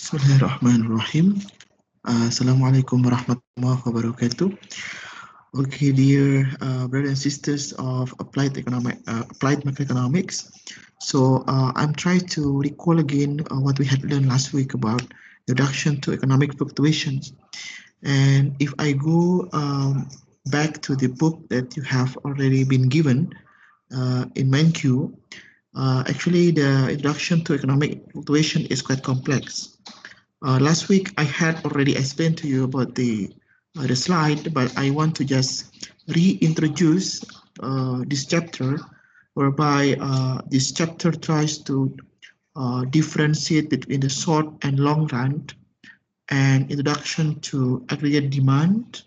Bismillahirrahmanirrahim. Assalamualaikum warahmatullahi wabarakatuh. Okay, dear brothers and sisters of applied macroeconomics. So I'm trying to recall again what we had learned last week about introduction to economic fluctuations. And if I go back to the book that you have already been given in MenQ, actually the introduction to economic fluctuation is quite complex. Last week I had already explained to you about the slide, but I want to just reintroduce this chapter, whereby this chapter tries to differentiate between the short and long run, and introduction to aggregate demand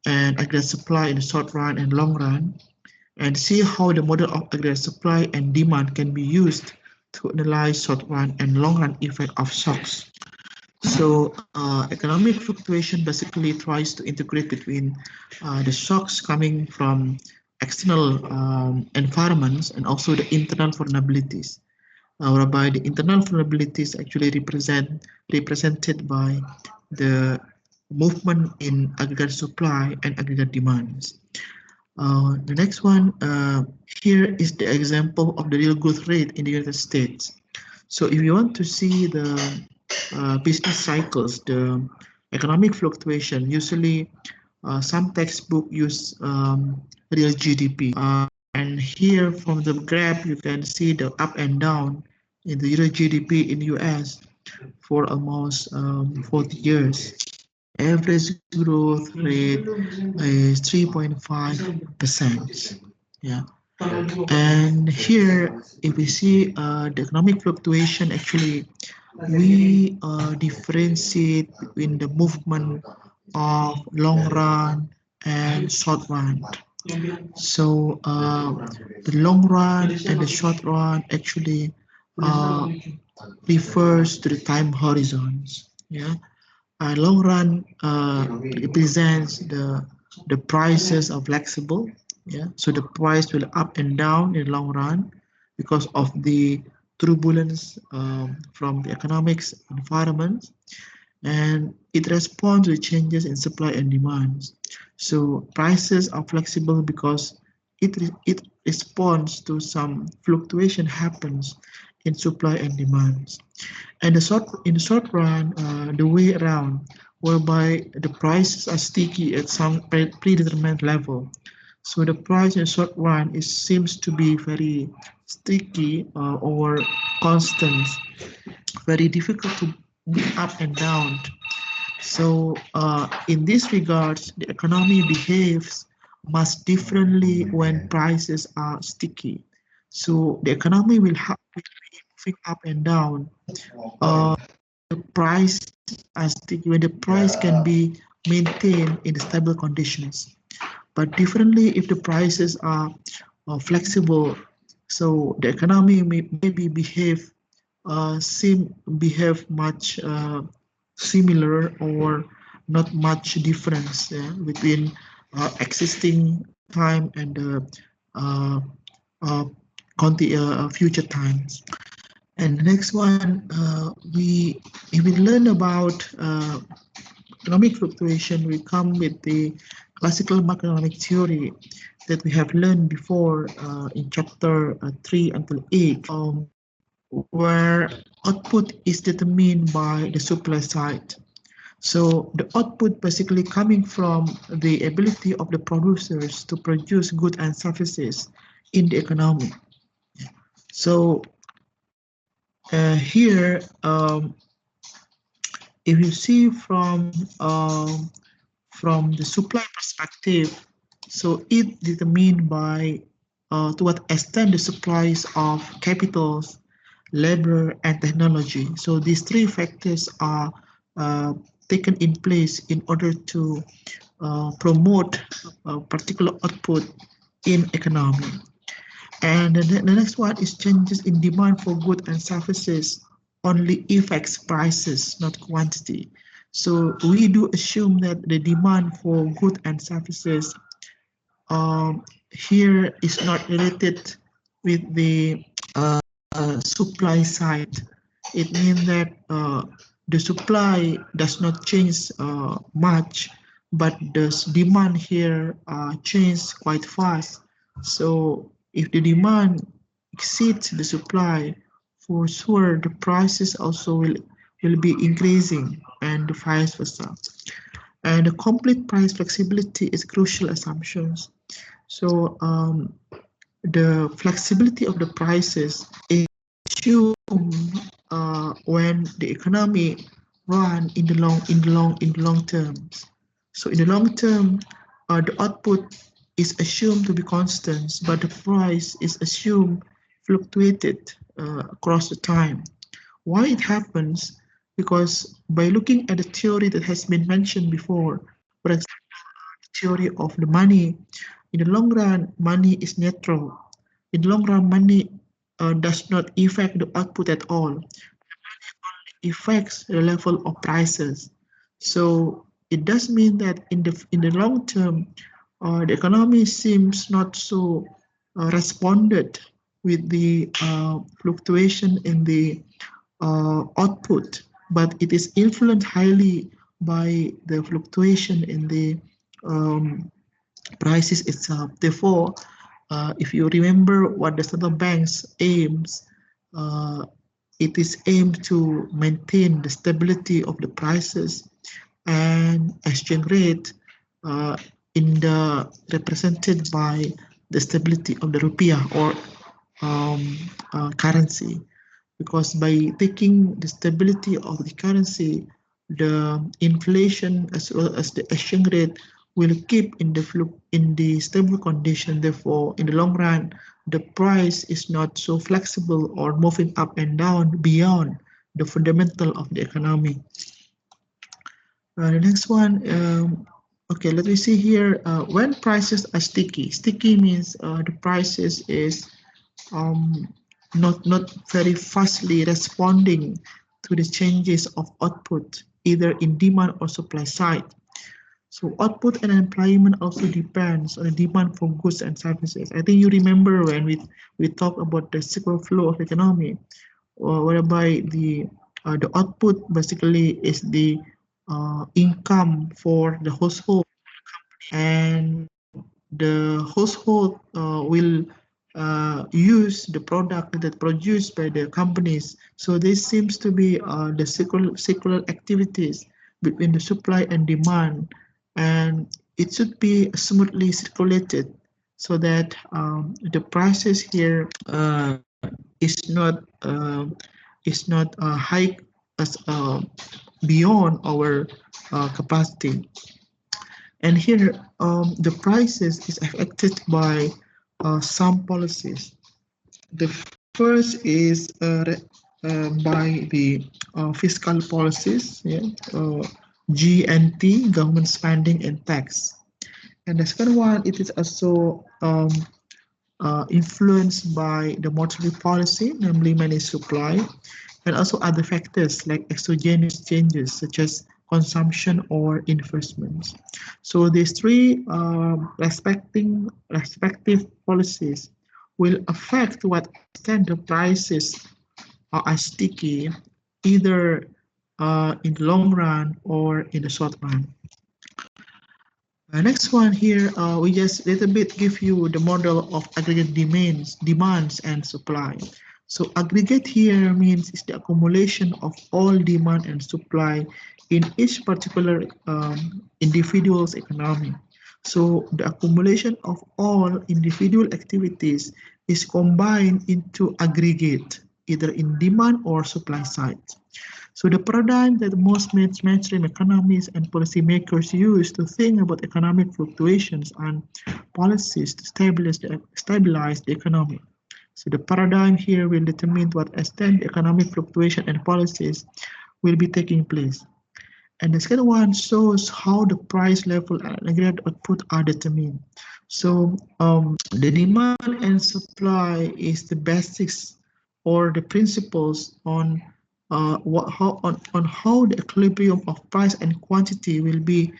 and aggregate supply in the short run and long run, and see how the model of aggregate supply and demand can be used to analyze short run and long run effect of shocks. So economic fluctuation basically tries to integrate between the shocks coming from external environments and also the internal vulnerabilities, whereby the internal vulnerabilities actually represented by the movement in aggregate supply and aggregate demands. The next one here is the example of the real growth rate in the United States. So if you want to see the business cycles, the economic fluctuation, usually some textbook use real GDP. And here from the graph, you can see the up and down in the real GDP in US for almost 40 years. Average growth rate is 3.5%. Yeah. And here, if we see the economic fluctuation, actually, we differentiate between the movement of long run and short run. So the long run and the short run actually refers to the time horizons. Yeah, long run represents the prices are flexible. Yeah, so the price will up and down in the long run because of the turbulence from the economics environment, and it responds to changes in supply and demands. So prices are flexible because it responds to some fluctuation happens in supply and demands. And in the short run, the way around, whereby the prices are sticky at some predetermined level. So the price in the short run seems to be very sticky or constant, very difficult to move up and down. So in this regards, the economy behaves much differently when prices are sticky. So the economy will be moving up and down. The price as sticky when the price can be maintained in stable conditions, but differently if the prices are flexible. So the economy maybe behave much similar or not much difference between existing time and uh, uh, future times. And the next one, if we learn about economic fluctuation, we come with the classical macroeconomic theory that we have learned before in chapter 3 until 8, where output is determined by the supply side. So the output basically coming from the ability of the producers to produce goods and services in the economy. So here, if you see from the supply perspective, so it determined by to what extent the supplies of capitals, labor, and technology. So these three factors are taken in place in order to promote a particular output in economy. And the next one is changes in demand for goods and services only affects prices, not quantity. So we do assume that the demand for goods and services here is not related with the supply side. It means that the supply does not change much, but the demand here changes quite fast. So if the demand exceeds the supply, for sure the prices also will be increasing and vice versa. And the complete price flexibility is crucial assumptions. So the flexibility of the prices is assumed when the economy run in the long terms. So in the long term, the output is assumed to be constant, but the price is assumed fluctuated across the time. Why it happens? Because by looking at the theory that has been mentioned before, for example, theory of the money, in the long run, money is neutral. In the long run, money does not affect the output at all, affects the level of prices. So it does mean that in the long term, the economy seems not so responded with the fluctuation in the output, but it is influenced highly by the fluctuation in the um, prices itself. Therefore, if you remember what the central bank's aims, uh, it is aimed to maintain the stability of the prices and exchange rate uh, in the represented by the stability of the rupiah or currency, because by taking the stability of the currency, the inflation as well as the exchange rate will keep in the stable condition. Therefore, in the long run, the price is not so flexible or moving up and down beyond the fundamental of the economy. The next one, okay, let me see here. When prices are sticky, sticky means the prices is um, not very fastly responding to the changes of output, either in demand or supply side. So output and employment also depends on the demand for goods and services. I think you remember when we talked about the cyclical flow of economy, whereby the output basically is the income for the household, and the household will use the product that produced by the companies. So this seems to be the circular activities between the supply and demand, and it should be smoothly circulated so that the prices here is not high as beyond our capacity. And here, the prices is affected by some policies. The first is by the fiscal policies, yeah, GNT, government spending and tax. And the second one, it is also influenced by the monetary policy, namely money supply, and also other factors like exogenous changes such as consumption or investments. So these three respective policies will affect what extent the prices are sticky, either in the long run or in the short run. Next one here, we just little bit give you the model of aggregate demands and supply. So aggregate here means it's the accumulation of all demand and supply in each particular individual's economy. So the accumulation of all individual activities is combined into aggregate, either in demand or supply side. So the paradigm that most mainstream economists and policymakers use to think about economic fluctuations and policies to stabilize the economy. So the paradigm here will determine to what extent economic fluctuation and policies will be taking place. And the second one shows how the price level and aggregate output are determined. So the demand and supply is the basics or the principles on on how the equilibrium of price and quantity will be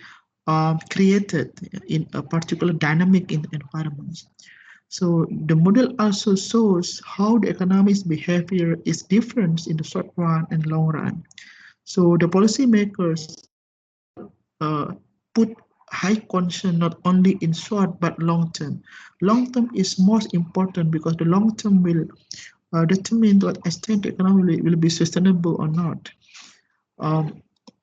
created in a particular dynamic in environments. So the model also shows how the economic's behavior is different in the short run and long run. So the policymakers put high concern not only in short but long term. Long term is most important because the long term will determine to what extent the economy will be sustainable or not. Um,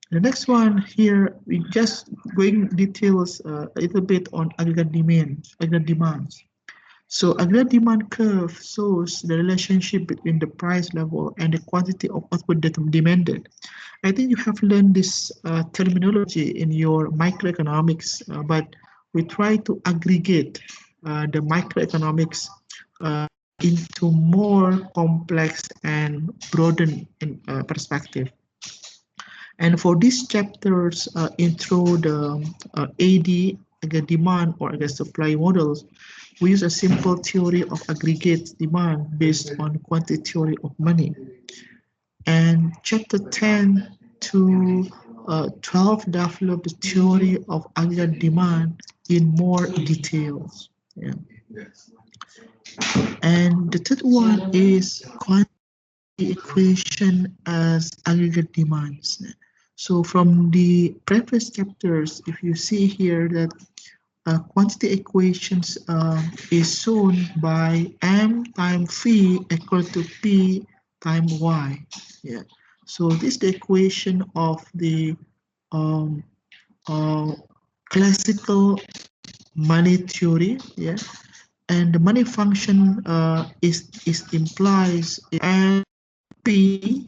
the next one here, we just going details a little bit on aggregate demands. So aggregate demand curve shows the relationship between the price level and the quantity of output that demanded. I think you have learned this terminology in your microeconomics, but we try to aggregate the microeconomics into more complex and broadened perspective. And for these chapters, intro the AD, aggregate demand or aggregate supply models, we use a simple theory of aggregate demand based on quantity theory of money. And chapter 10 to 12 develop the theory of aggregate demand in more details. Yeah. And the third one is quantity equation as aggregate demands. So from the previous chapters, if you see here that quantity equations is shown by m times phi equal to p times y. Yeah. So this is the equation of the um, uh, classical money theory. Yeah. And the money function is implies m p.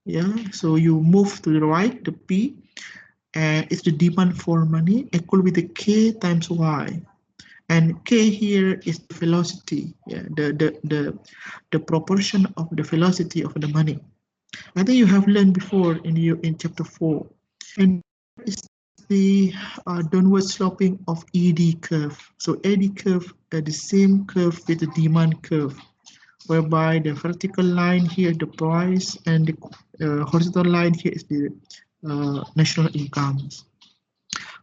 Yeah. So you move to the right, the p, and it's the demand for money equal with the k times y. And k here is the velocity, yeah, the proportion of the velocity of the money. I think you have learned before in chapter 4. And is the downward sloping of ED curve. So ED curve the same curve with the demand curve, whereby the vertical line here the price and the horizontal line here is the national incomes.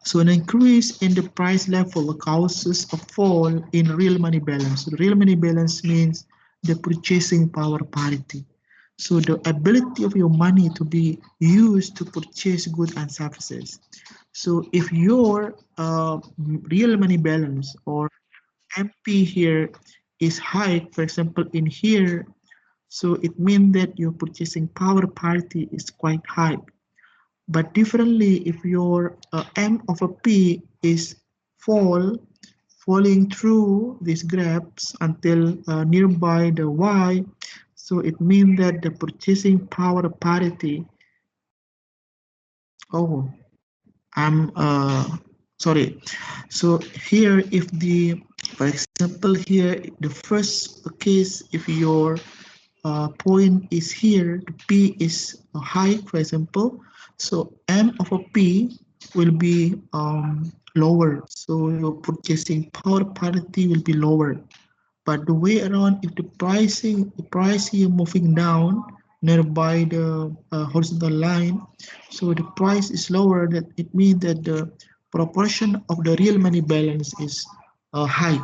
So an increase in the price level causes a fall in real money balance. So the real money balance means the purchasing power parity. So the ability of your money to be used to purchase goods and services. So if your real money balance or MP here is high, for example, in here, so it means that your purchasing power parity is quite high. But differently, if your m of a p is falling through these graphs until nearby the y, so it means that the purchasing power parity. Oh, I'm sorry. So here, if the, for example, here the first case, if your point is here, the p is high, for example, so m of a p will be lower, so your purchasing power parity will be lower. But the way around, if the price here moving down nearby the horizontal line, so the price is lower, that it means that the proportion of the real money balance is high.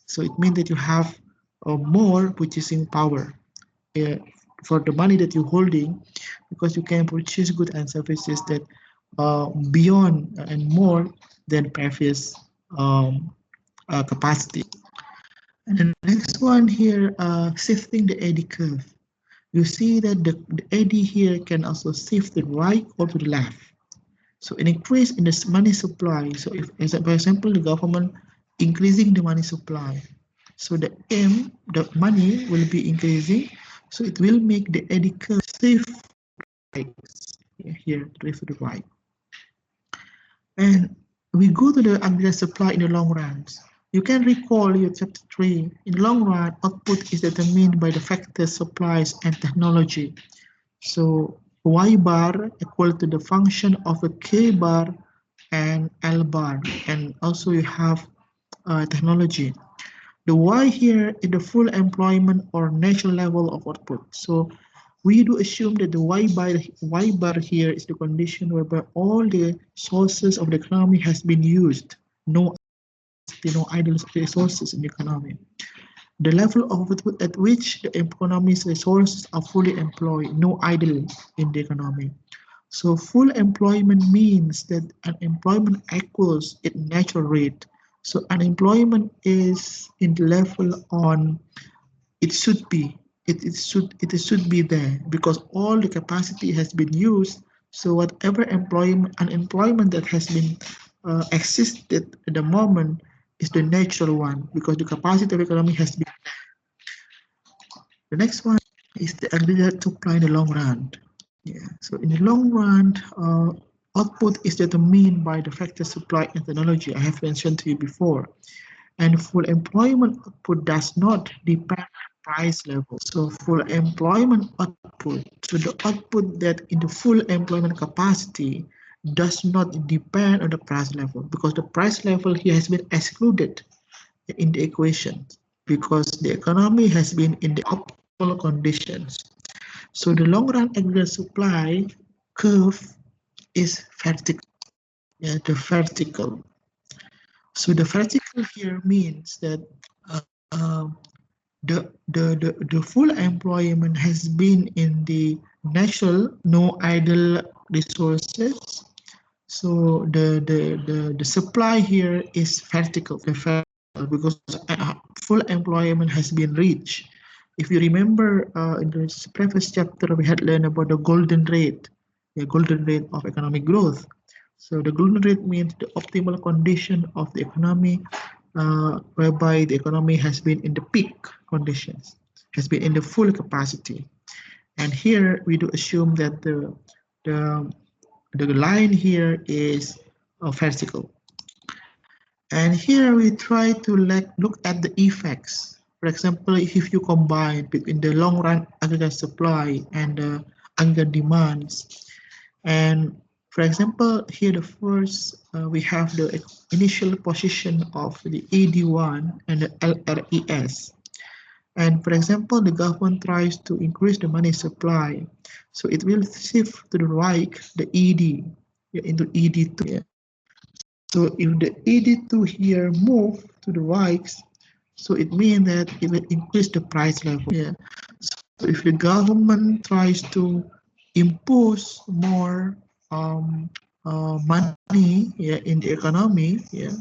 So it means that you have more purchasing power uh, for the money that you're holding, because you can purchase goods and services that beyond and more than previous capacity. And the next one here, shifting the eddy curve. You see that the eddy here can also shift to the right or to the left. So an increase in the money supply. So if, as for example, the government increasing the money supply, so the the money will be increasing. So it will make the eddy curve shift right here to the right. And we go to the aggregate supply in the long run. You can recall your chapter 3. In the long run, output is determined by the factors supplies and technology. So Y bar equal to the function of a K bar and L bar. And also you have technology. The Y here is the full employment or natural level of output. So we do assume that the Y bar here is the condition whereby all the sources of the economy has been used. No idle resources in the economy. The level of output at which the economy's resources are fully employed, no idle in the economy. So full employment means that unemployment equals its natural rate. So unemployment is in the level on it should be. It should be there because all the capacity has been used. So whatever unemployment that has been existed at the moment is the natural one because the capacity of the economy has been. The next one is the aggregate supply in the long run. Yeah. So in the long run, output is determined by the factor supply and technology I have mentioned to you before. And full employment output does not depend on price level. So full employment output, so the output that in the full employment capacity does not depend on the price level because the price level here has been excluded in the equation because the economy has been in the optimal conditions. So the long run aggregate supply curve is vertical. Yeah, the vertical. So the vertical here means that uh, um, the full employment has been in the natural, no idle resources. So the supply here is vertical, because full employment has been reached. If you remember in the previous chapter, we had learned about the golden rate, the golden rate of economic growth. So the golden rate means the optimal condition of the economy, whereby the economy has been in the peak conditions, has been in the full capacity. And here we do assume that the, the line here is vertical. And here we try to look at the effects. For example, if you combine between the long run aggregate supply and the aggregate demands, and for example, here the first, we have the initial position of the AD1 and the LRES. And for example, the government tries to increase the money supply. So it will shift to the right, the ED, into ED2. Yeah. So if the ED2 here move to the right, so it means that it will increase the price level. Yeah. So if the government tries to impose more money, yeah, in the economy, yeah,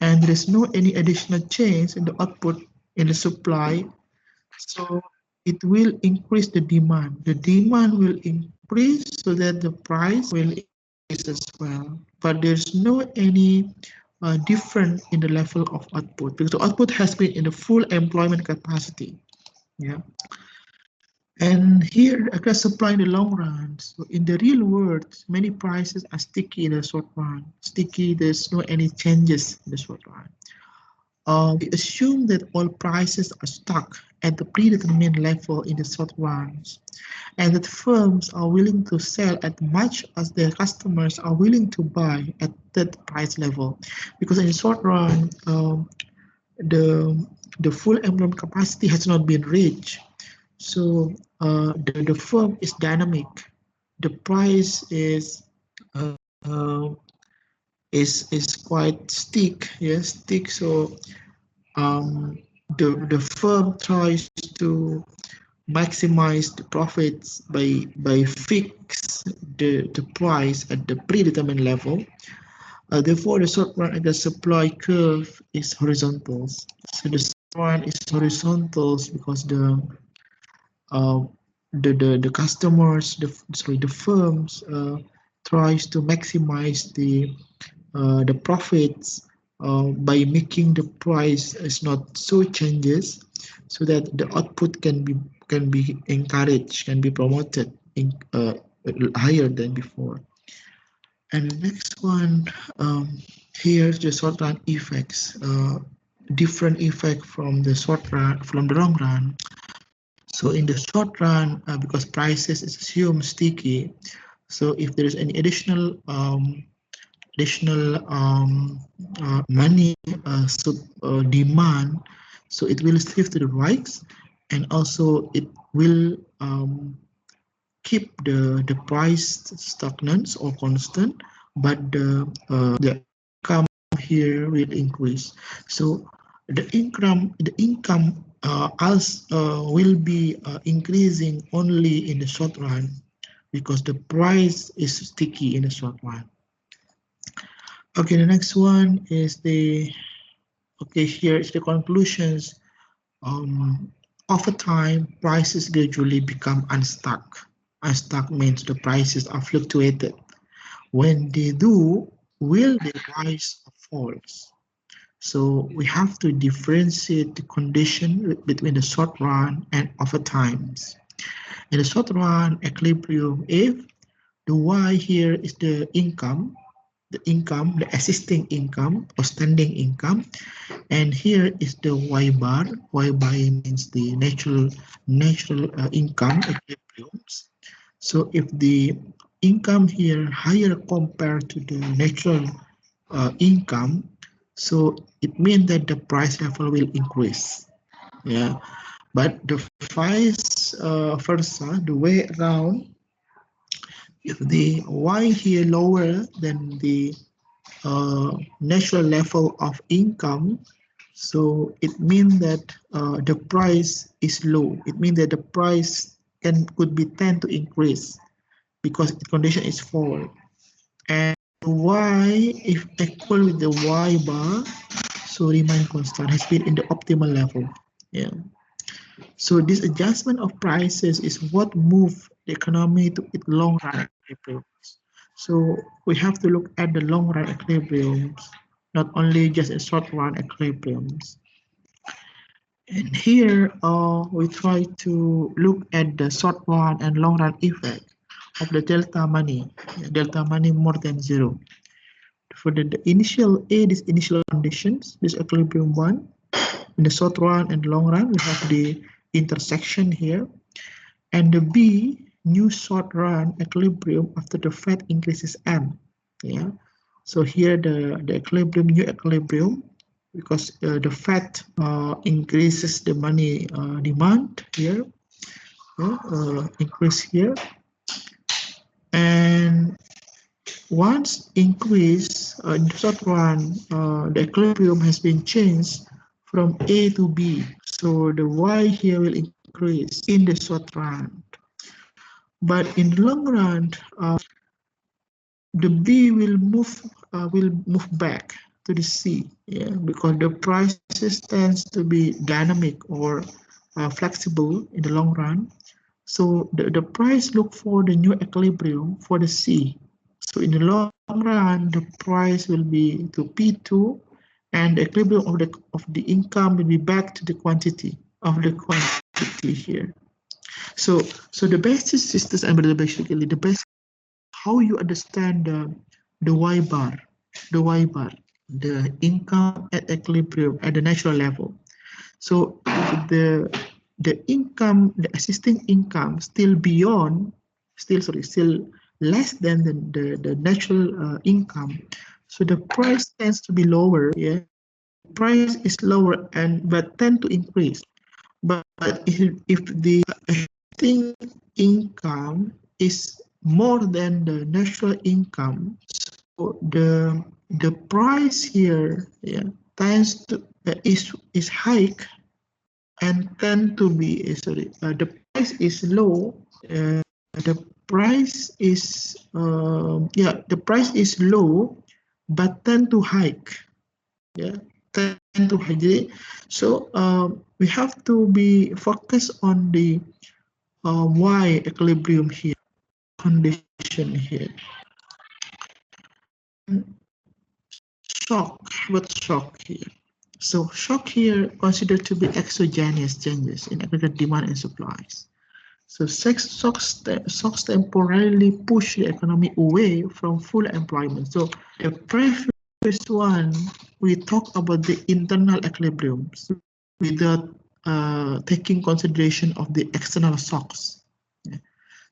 and there is no any additional change in the output in the supply, so it will increase the demand. The demand will increase so that the price will increase as well. But there's no any difference in the level of output because the output has been in the full employment capacity. Yeah. And here, across supply in the long run. So in the real world, many prices are sticky in the short run. Sticky, there's no any changes in the short run. We assume that all prices are stuck at the predetermined level in the short run, and that firms are willing to sell as much as their customers are willing to buy at that price level. Because in the short run, the full employment capacity has not been reached. So the firm is dynamic. The price uh, uh, is quite stick, yes, stick. So the firm tries to maximize the profits by fix the price at the predetermined level. Therefore, the short run and the supply curve is horizontal. So the short run is horizontal because uh, the customers, the firms tries to maximize the profits by making the price is not so changes, so that the output can be encouraged, can be promoted in higher than before. And the next one, here's the short run effects. Different effect from the short run, from the long run. So in the short run, because prices is assumed sticky, so if there is any additional money demand, so it will shift to the right, and also it will keep the price stagnant or constant, but the income here will increase. So the income as will be increasing only in the short run, because the price is sticky in the short run. Okay, the next one is here is the conclusions. Over time, prices gradually become unstuck. Unstuck means the prices are fluctuated. When they do, will they rise or fall? So we have to differentiate the condition between the short run and over times. In the short run equilibrium, if the Y here is the income, the existing income or standing income, and here is the Y bar. Y bar means the natural income equilibriums. So if the income here higher compared to the natural income, so it means that the price level will increase. Yeah, but the vice versa, the way around, if the Y here lower than the natural level of income, so it means that the price is low. It means that the price could be tend to increase because the condition is fall. And Y, if equal with the Y bar, so remain constant, has been in the optimal level. Yeah. So this adjustment of prices is what move the economy to its long run equilibriums. So we have to look at the long run equilibriums, not only just a short run equilibriums. And here we try to look at the short run and long run effect of the delta money more than zero. For the initial A, these initial conditions, this equilibrium one, in the short run and long run, we have the intersection here. And the B, new short run equilibrium after the Fed increases M. Yeah. So here the equilibrium, new equilibrium, because the Fed increases the money demand here, increase here. And once increase in the short run, the equilibrium has been changed from A to B. So the Y here will increase in the short run. But in the long run, the B will move back to the C, yeah, because the prices tends to be dynamic or flexible in the long run. So the price look for the new equilibrium for the C. So in the long run, the price will be to P2, and the equilibrium of the income will be back to the quantity here. So the basis systems and basically the best how you understand the Y bar, the income at equilibrium at the natural level. So the income, the existing income still less than the natural income. So the price tends to be lower. Yeah, price is lower but tend to increase. But if the existing income is more than the natural income, so the price here, yeah, tends to is hike and tend to be the price is low. The price is the price is low, but tend to hike. Yeah, tend to hike. So we have to be focused on the Y equilibrium here, condition here. What shock here? So shock here considered to be exogenous changes in aggregate demand and supplies. So shocks temporarily push the economy away from full employment. So the previous one, we talk about the internal equilibriums without taking consideration of the external shocks. Yeah.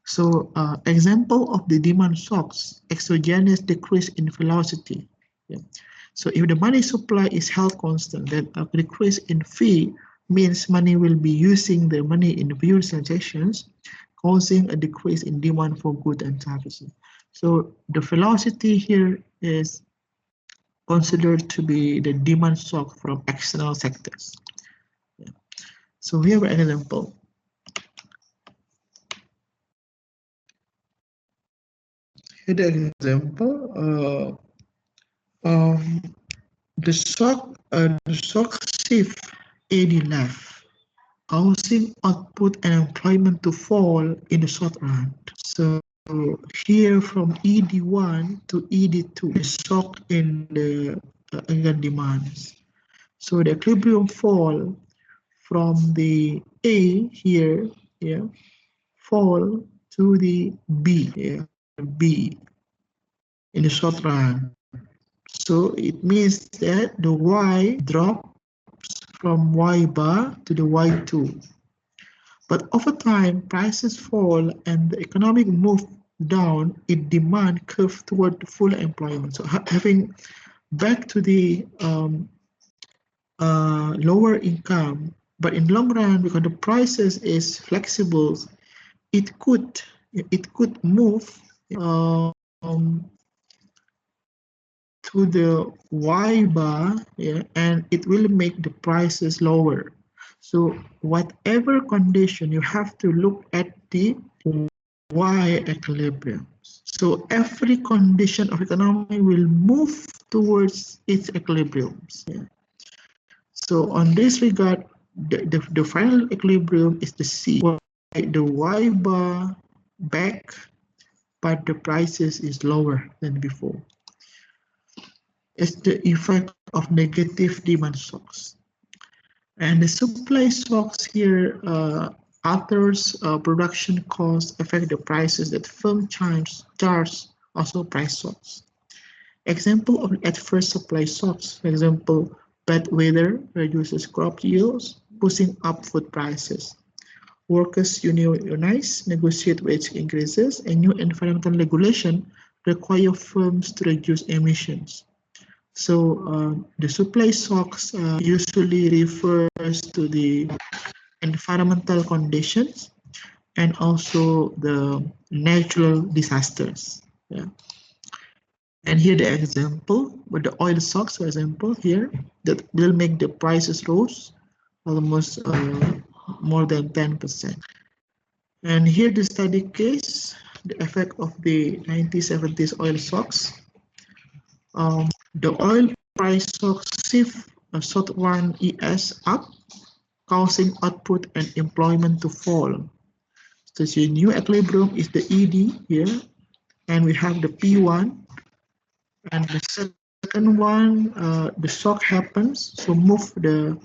So example of the demand shocks, exogenous decrease in velocity. Yeah. So if the money supply is held constant, then a decrease in fee means money will be using the money in fewer transactions, causing a decrease in demand for goods and services. So the velocity here is considered to be the demand shock from external sectors. Yeah. So here an example. Here the example, the shock shift AD left, causing output and employment to fall in the short run. So here from ED1 to ED2, the shock in the aggregate demands. So the equilibrium fall from the A here, yeah, fall to the B, yeah, B in the short run. So it means that the Y drops from Y bar to the Y2. But over time, prices fall and the economic move down in demand curve toward full employment. So having back to the lower income, but in long run, because the prices is flexible, it could move um, to the Y bar, yeah, and it will make the prices lower. So whatever condition, you have to look at the Y equilibrium. So every condition of economy will move towards its equilibriums. Yeah. So on this regard, the final equilibrium is the C, where the Y bar back, but the prices is lower than before. It's the effect of negative demand shocks. And the supply shocks here alters production costs, affect the prices that firm charge, also price shocks. Example of adverse supply shocks, for example, bad weather reduces crop yields, pushing up food prices. Workers unionize, negotiate wage increases, and new environmental regulation require firms to reduce emissions. So the supply shocks usually refers to the environmental conditions and also the natural disasters. Yeah. And here the example with the oil shocks, for example, here that will make the prices rose almost more than 10%. And here the study case, the effect of the 1970s oil shocks. The oil price shock shift short run ES up, causing output and employment to fall. So the new equilibrium is the ED here, and we have the P1, and the second one, the shock happens, so move the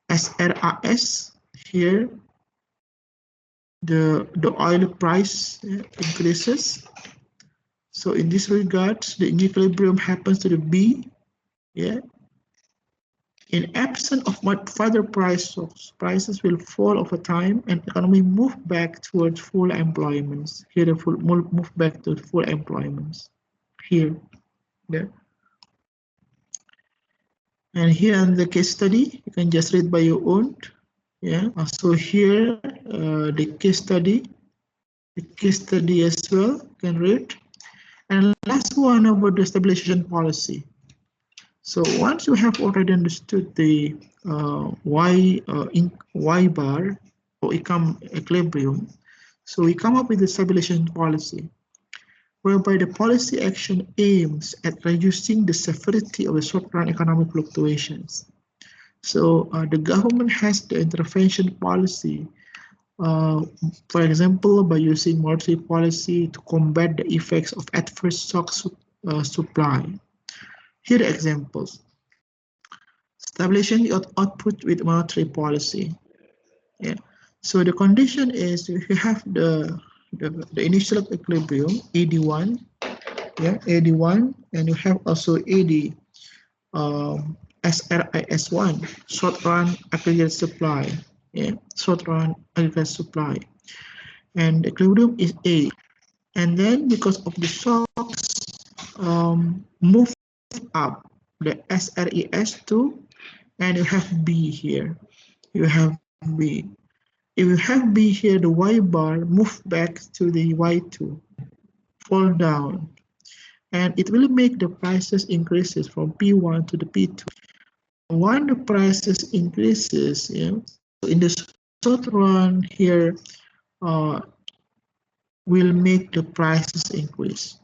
SRAS here, the oil price increases. So in this regard, the equilibrium happens to the B, yeah. In absence of what further price shocks, prices will fall over time and economy move back towards full employment. Here the full move back to full employment. Here, there. And here in the case study, you can just read by your own. Yeah. So here the case study as well, you can read. And last one about the stabilization policy. So once you have already understood the Y bar or equilibrium, so we come up with the stabilization policy, whereby the policy action aims at reducing the severity of the short-run economic fluctuations. So the government has the intervention policy, for example, by using monetary policy to combat the effects of adverse shock supply. Here are examples. Establishing output with monetary policy. Yeah. So the condition is if you have the initial equilibrium AD1, yeah, AD1, and you have also AD SRIS1, short run aggregate supply, yeah, short run aggregate supply, and the equilibrium is A, and then because of the shocks move up the SRES2, and you have B here. You have B. If you have B here, the Y bar move back to the Y2, fall down, and it will make the prices increases from P1 to the P2. When the prices increases, yeah, so in the short run here, will make the prices increase.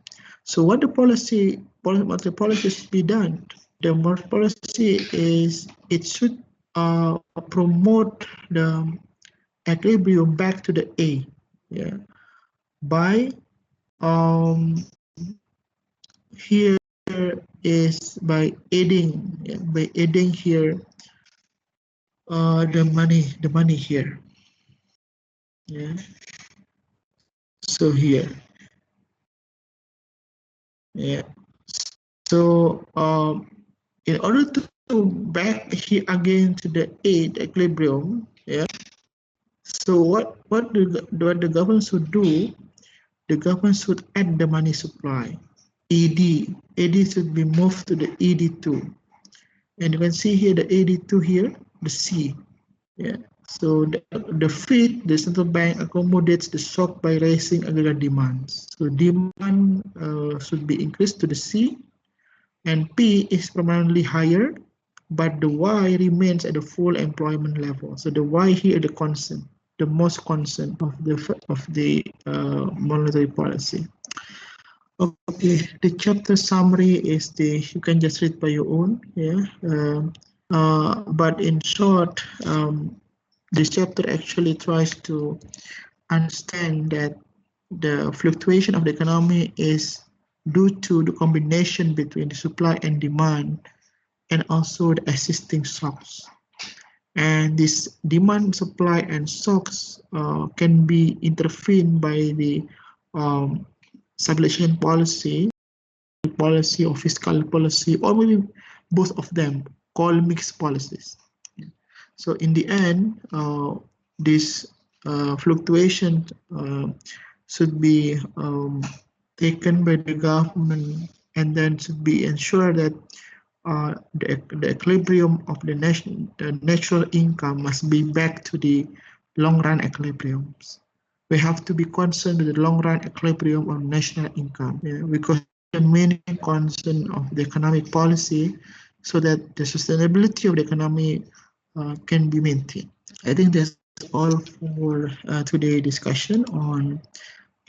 So what what the policy should be done? The more policy is it should promote the equilibrium back to the A, yeah, by here is by adding, yeah, by adding here the money here, yeah. So here, yeah. So in order to back here again to the A, the equilibrium, yeah. So what the government should do? The government should add the money supply. ED should be moved to the ED2. And you can see here the ED2 here, the C. Yeah. So the FED, the central bank, accommodates the shock by raising aggregate demands. So demand should be increased to the C, and P is permanently higher, but the Y remains at the full employment level. So the Y here, the constant, the most constant of the monetary policy. Okay, the chapter summary is you can just read by your own, yeah. But in short, this chapter actually tries to understand that the fluctuation of the economy is due to the combination between the supply and demand, and also the existing shocks. And this demand, supply, and shocks can be intervened by the stabilization policy or fiscal policy, or maybe both of them, called mixed policies. So in the end, this fluctuation should be taken by the government, and then should be ensured that the equilibrium of the natural income must be back to the long run equilibriums. We have to be concerned with the long run equilibrium of national income, yeah, because the main concern of the economic policy, so that the sustainability of the economy can be maintained. I think that's all for today's discussion on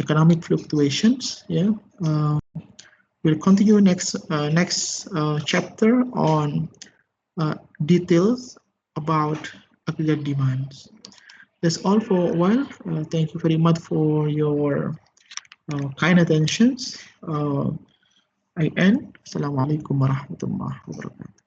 economic fluctuations. Yeah, we'll continue next chapter on details about aggregate demands. That's all for a while. Thank you very much for your kind attentions. I end. Assalamualaikum warahmatullahi wabarakatuh.